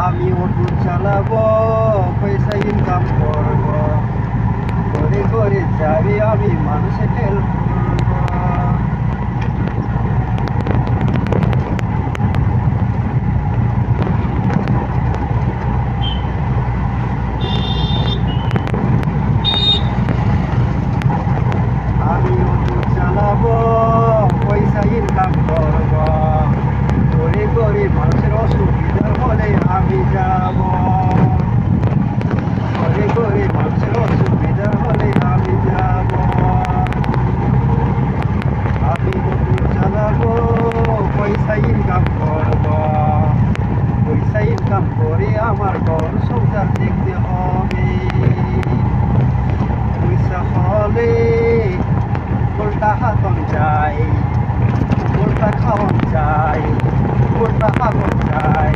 আমি অটো চালাবো, পয়সা ইনকাম করবো, করে করে যাবে আমি মানুষের হেল্প করবো। আমি অটো চালাবো, পয়সা ইনকাম করবো, করে করে মানুষের অসুবিধা হলে আমি যাব, করে করে মানুষের অসুবিধা হলে আমি যাব। আমি অটো চালাবো, পয়সা ইনকাম করবো, পয়সা ইনকাম করে আমার ঘর সংসার দেখতে হবে। পয়সা হলে গোলটা হাতন যায়, গোলটা খাওয়ান যায়, গোলটা হাতন যায়।